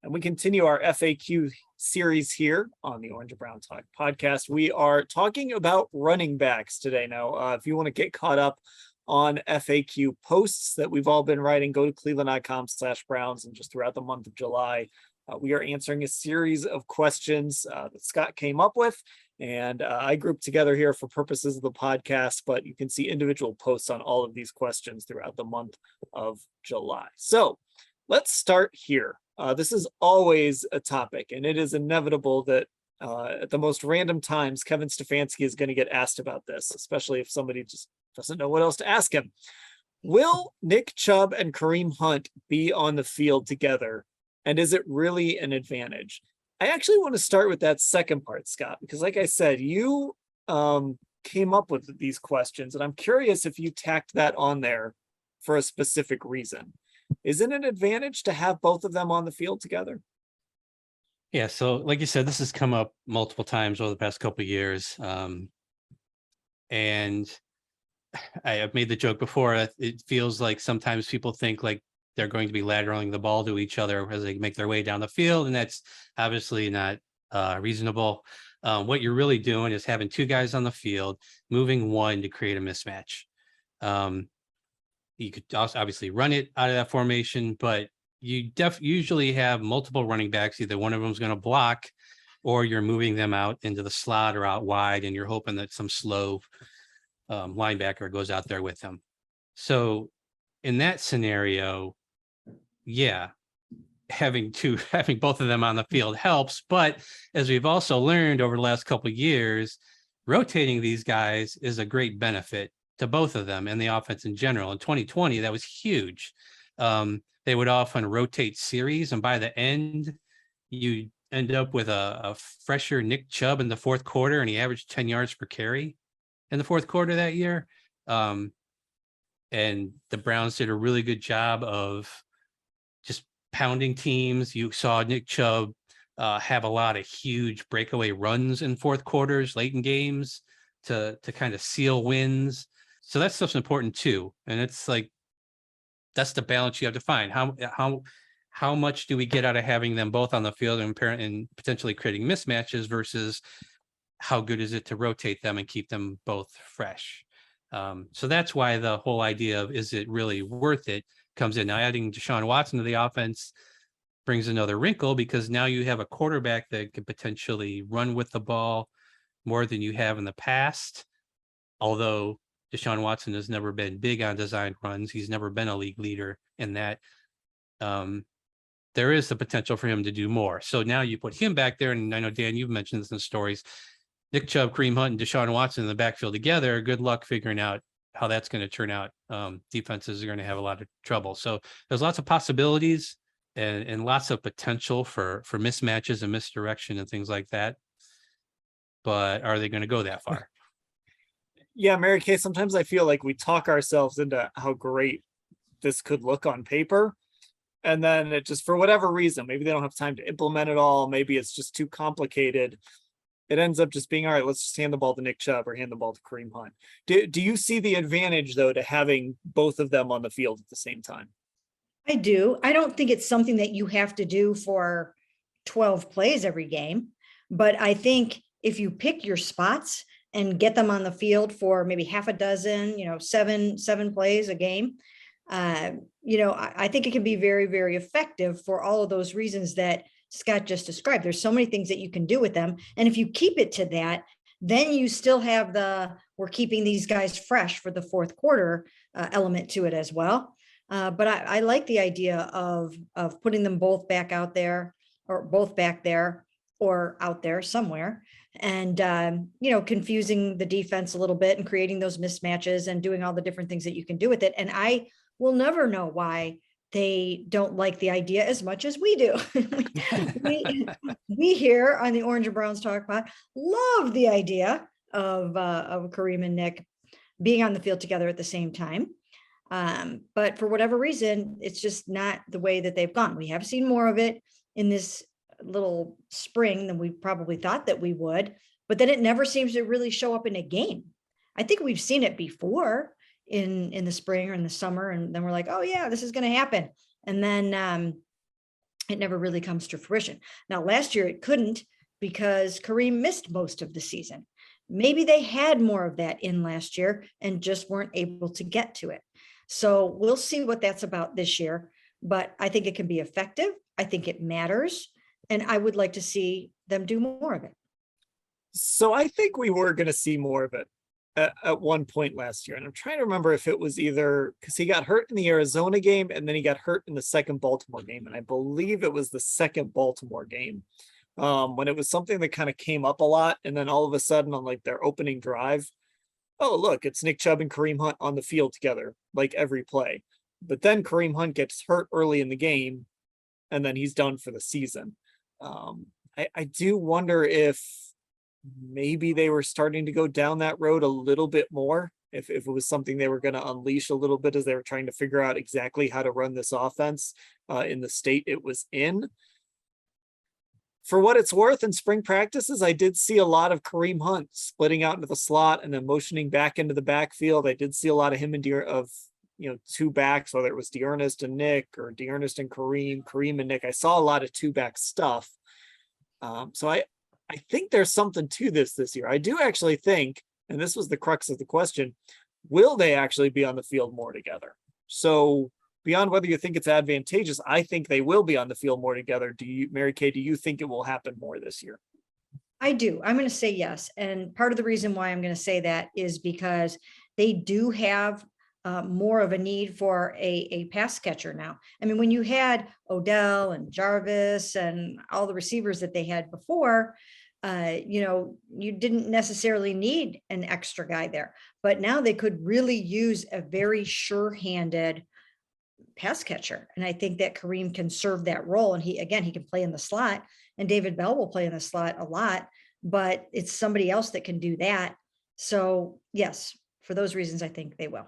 And we continue our FAQ series here on the Orange and Brown Talk podcast. We are talking about running backs today. Now, if you want to get caught up on FAQ posts that we've all been writing, go to cleveland.com/Browns. And just throughout the month of July, we are answering a series of questions that Scott came up with. And I grouped together here for purposes of the podcast, but you can see individual posts on all of these questions throughout the month of July. So let's start here. This is always a topic, and it is inevitable that at the most random times, Kevin Stefanski is going to get asked about this, especially if somebody just doesn't know what else to ask him. Will Nick Chubb and Kareem-Hunt be on the field together? And is it really an advantage? I actually want to start with that second part, Scott, because like I said, you came up with these questions, and I'm curious if you tacked that on there for a specific reason. Is it an advantage to have both of them on the field together? Yeah, so like you said, this has come up multiple times over the past couple of years. And I have made the joke before, it feels like sometimes people think like they're going to be lateraling the ball to each other as they make their way down the field, and that's obviously not reasonable. What you're really doing is having two guys on the field, moving one to create a mismatch. You could also obviously run it out of that formation, but you usually have multiple running backs. Either one of them is going to block, or you're moving them out into the slot or out wide, and you're hoping that some slow linebacker goes out there with them. So in that scenario, yeah, having both of them on the field helps. But as we've also learned over the last couple of years, rotating these guys is a great benefit to both of them and the offense in general. In 2020, that was huge. They would often rotate series, and by the end, you end up with a fresher Nick Chubb in the fourth quarter, and he averaged 10 yards per carry in the fourth quarter that year. And the Browns did a really good job of just pounding teams. You saw Nick Chubb have a lot of huge breakaway runs in fourth quarters, late in games to kind of seal wins. So that stuff's important too. And it's like, that's the balance you have to find. How much do we get out of having them both on the field and potentially creating mismatches versus how good is it to rotate them and keep them both fresh? So that's why the whole idea of, is it really worth it, comes in. Now, adding Deshaun Watson to the offense brings another wrinkle, because now you have a quarterback that could potentially run with the ball more than you have in the past. Although Deshaun Watson has never been big on designed runs, he's never been a league leader in that. There is the potential for him to do more. So now you put him back there, and I know, Dan, you've mentioned this in stories. Nick Chubb, Kareem-Hunt, and Deshaun Watson in the backfield together, good luck figuring out how that's going to turn out. Defenses are going to have a lot of trouble. So there's lots of possibilities and lots of potential for mismatches and misdirection and things like that. But are they going to go that far? Yeah, Mary Kay, sometimes I feel like we talk ourselves into how great this could look on paper. And then it just, for whatever reason, maybe they don't have time to implement it all. Maybe it's just too complicated. It ends up just being, all right, let's just hand the ball to Nick Chubb or hand the ball to Kareem-Hunt. Do you see the advantage, though, to having both of them on the field at the same time? I do. I don't think it's something that you have to do for 12 plays every game. But I think if you pick your spots and get them on the field for maybe half a dozen, seven plays a game, I think it can be very, very effective for all of those reasons that Scott just described. There's so many things that you can do with them. And if you keep it to that, then you still have we're keeping these guys fresh for the fourth quarter element to it as well. But I like the idea of putting them both back out there, or both back there or out there somewhere, and, confusing the defense a little bit and creating those mismatches and doing all the different things that you can do with it. And I will never know why they don't like the idea as much as we do. we here on the Orange and Browns Talk Pod love the idea of Kareem and Nick being on the field together at the same time. But for whatever reason, it's just not the way that they've gone. We have seen more of it in this little spring than we probably thought that we would, but then it never seems to really show up in a game. I think we've seen it before in the spring or in the summer, and then we're like, oh yeah, this is going to happen. And then it never really comes to fruition. Now, last year it couldn't because Kareem missed most of the season. Maybe they had more of that in last year and just weren't able to get to it. So we'll see what that's about this year, but I think it can be effective. I think it matters. And I would like to see them do more of it. So I think we were going to see more of it at one point last year. And I'm trying to remember if it was either because he got hurt in the Arizona game and then he got hurt in the second Baltimore game. And I believe it was the second Baltimore game when it was something that kind of came up a lot. And then all of a sudden on like their opening drive, oh, look, it's Nick Chubb and Kareem-Hunt on the field together, like every play. But then Kareem-Hunt gets hurt early in the game and then he's done for the season. I do wonder if maybe they were starting to go down that road a little bit more. If it was something they were going to unleash a little bit as they were trying to figure out exactly how to run this offense in the state it was in. For what it's worth, in spring practices, I did see a lot of Kareem Hunt splitting out into the slot and then motioning back into the backfield. I did see a lot of him and two backs, whether it was D'Ernest and Nick or D'Ernest and Kareem and Nick. I saw a lot of two back stuff. So I think there's something to this year. I do actually think, and this was the crux of the question, will they actually be on the field more together? So beyond whether you think it's advantageous, I think they will be on the field more together. Mary Kay, do you think it will happen more this year? I do. I'm going to say yes. And part of the reason why I'm going to say that is because they do have more of a need for a pass catcher now. I mean, when you had Odell and Jarvis and all the receivers that they had before, you didn't necessarily need an extra guy there, but now they could really use a very sure-handed pass catcher. And I think that Kareem can serve that role. And he can play in the slot, and David Bell will play in the slot a lot, but it's somebody else that can do that. So yes, for those reasons, I think they will.